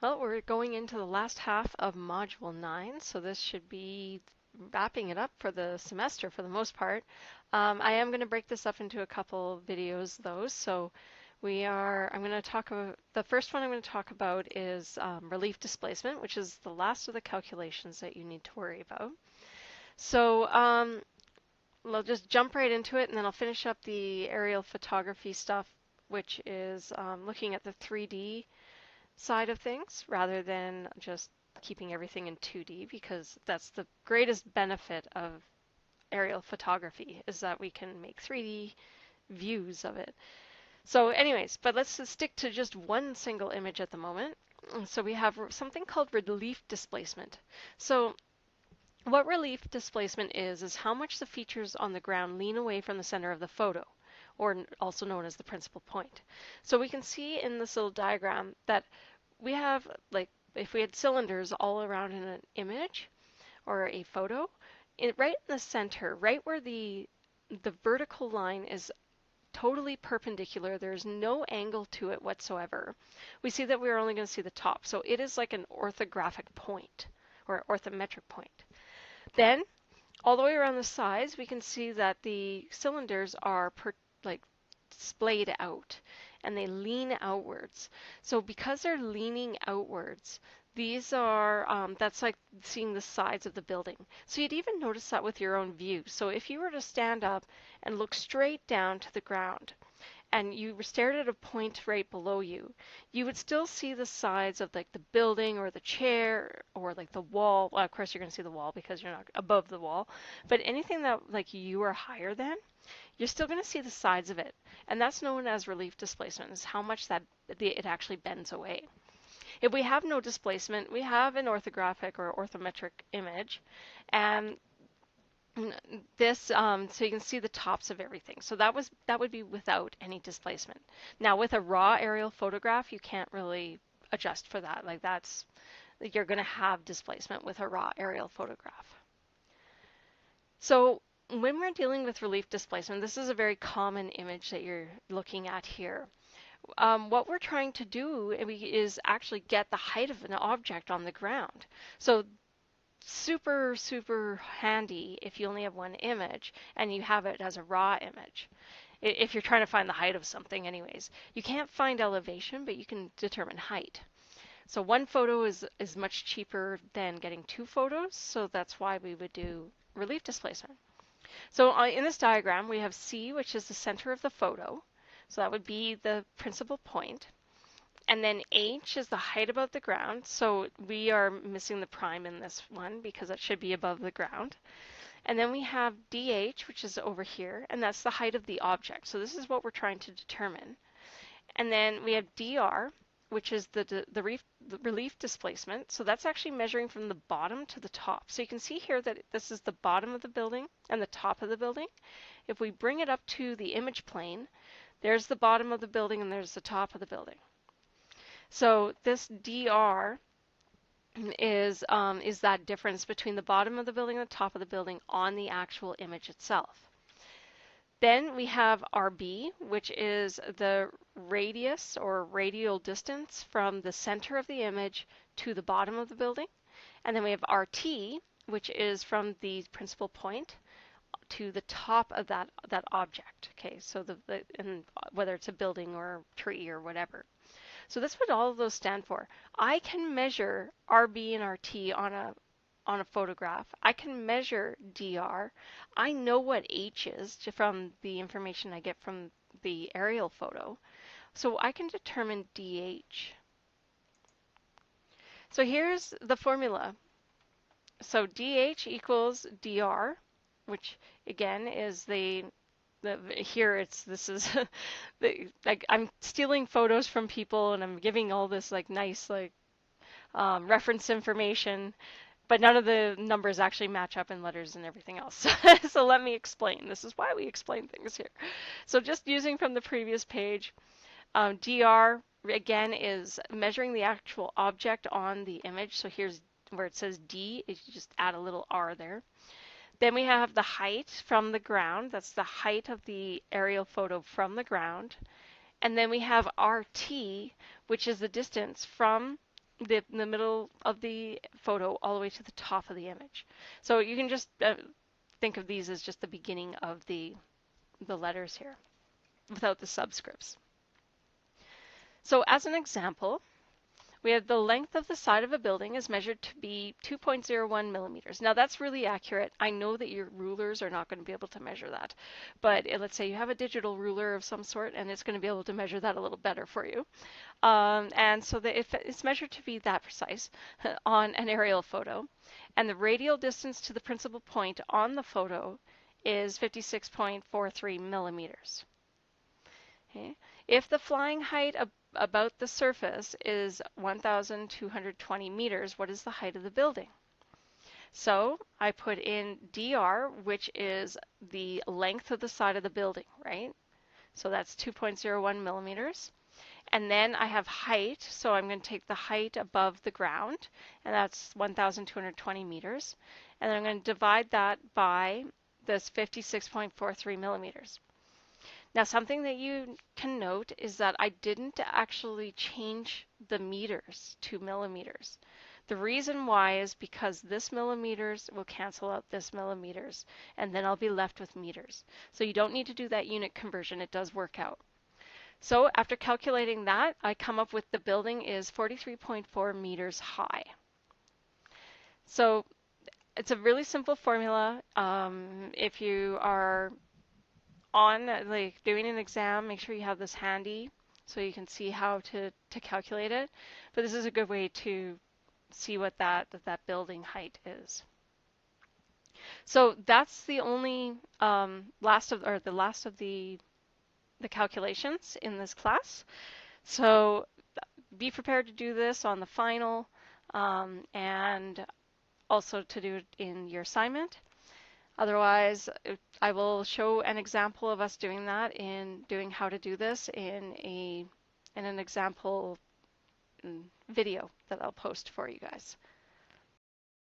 Well, we're going into the last half of Module 9, so this should be wrapping it up for the semester for the most part. I am going to break this up into a couple videos though, so I'm going to talk about, the first one I'm going to talk about is relief displacement, which is the last of the calculations that you need to worry about. So we'll just jump right into it, and then I'll finish up the aerial photography stuff, which is looking at the 3D side of things rather than just keeping everything in 2D, because that's the greatest benefit of aerial photography, is that we can make 3D views of it. So anyways, but let's stick to just one single image at the moment. So we have something called relief displacement. So what relief displacement is how much the features on the ground lean away from the center of the photo, or also known as the principal point. So we can see in this little diagram that we have, like, if we had cylinders all around in an image or a photo, right in the center, right where the vertical line is totally perpendicular, there's no angle to it whatsoever, we see that we're only going to see the top. So it is like an orthographic point or orthometric point. Then all the way around the sides, we can see that the cylinders are splayed out and they lean outwards. So because they're leaning outwards, these are, that's like seeing the sides of the building. So you'd even notice that with your own view. So if you were to stand up and look straight down to the ground, and you stared at a point right below you, you would still see the sides of like the building or the chair or like the wall. Well, of course you're going to see the wall because you're not above the wall, but anything that like you are higher than, you're still going to see the sides of it. And that's known as relief displacement, is how much that it actually bends away. If we have no displacement, we have an orthographic or orthometric image, and this, so you can see the tops of everything. So that would be without any displacement. Now with a raw aerial photograph, you can't really adjust for that. Like you're going to have displacement with a raw aerial photograph. So when we're dealing with relief displacement, this is a very common image that you're looking at here. What we're trying to do is actually get the height of an object on the ground. So super, super handy if you only have one image and you have it as a raw image. If you're trying to find the height of something anyways. You can't find elevation, but you can determine height. So one photo is much cheaper than getting two photos, so that's why we would do relief displacement. So in this diagram, we have C, which is the center of the photo. So that would be the principal point. And then H is the height above the ground. So we are missing the prime in this one because it should be above the ground. And then we have DH, which is over here, and that's the height of the object. So this is what we're trying to determine. And then we have DR, which is the relief displacement. So that's actually measuring from the bottom to the top. So you can see here that this is the bottom of the building and the top of the building. If we bring it up to the image plane, there's the bottom of the building and there's the top of the building. So this DR is that difference between the bottom of the building and the top of the building on the actual image itself. Then we have RB, which is the radius or radial distance from the center of the image to the bottom of the building. And then we have RT, which is from the principal point to the top of that object. Okay, so and whether it's a building or a tree or whatever. So that's what all of those stand for. I can measure RB and RT on a photograph. I can measure DR. I know what H is from the information I get from the aerial photo. So I can determine DH. So here's the formula. So DH equals DR, which again is here this is like I'm stealing photos from people and I'm giving all this like nice reference information, but none of the numbers actually match up in letters and everything else. So let me explain. This is why we explain things here. So just using from the previous page, DR again is measuring the actual object on the image. So here's where it says D, you just add a little R there. Then we have the height from the ground. That's the height of the aerial photo from the ground. And then we have RT, which is the distance from the middle of the photo all the way to the top of the image. So you can just think of these as just the beginning of the letters here without the subscripts. So as an example, we have the length of the side of a building is measured to be 2.01 millimeters. Now that's really accurate. I know that your rulers are not going to be able to measure that, but let's say you have a digital ruler of some sort and it's going to be able to measure that a little better for you. And so that if it's measured to be that precise on an aerial photo, and the radial distance to the principal point on the photo is 56.43 millimeters. Okay. If the flying height about the surface is 1,220 meters, what is the height of the building? So I put in dr, which is the length of the side of the building, right? So that's 2.01 millimeters. And then I have height, so I'm going to take the height above the ground, and that's 1,220 meters. And then I'm going to divide that by this 56.43 millimeters. Now, something that you can note is that I didn't actually change the meters to millimeters. The reason why is because this millimeters will cancel out this millimeters, and then I'll be left with meters. So you don't need to do that unit conversion. It does work out. So after calculating that, I come up with the building is 43.4 meters high. So it's a really simple formula. If you are on like doing an exam, make sure you have this handy so you can see how to calculate it. But this is a good way to see what that building height is. So that's the only last of the calculations in this class. So be prepared to do this on the final and also to do it in your assignment. Otherwise, I will show an example of us doing that in doing how to do this in an example video that I'll post for you guys.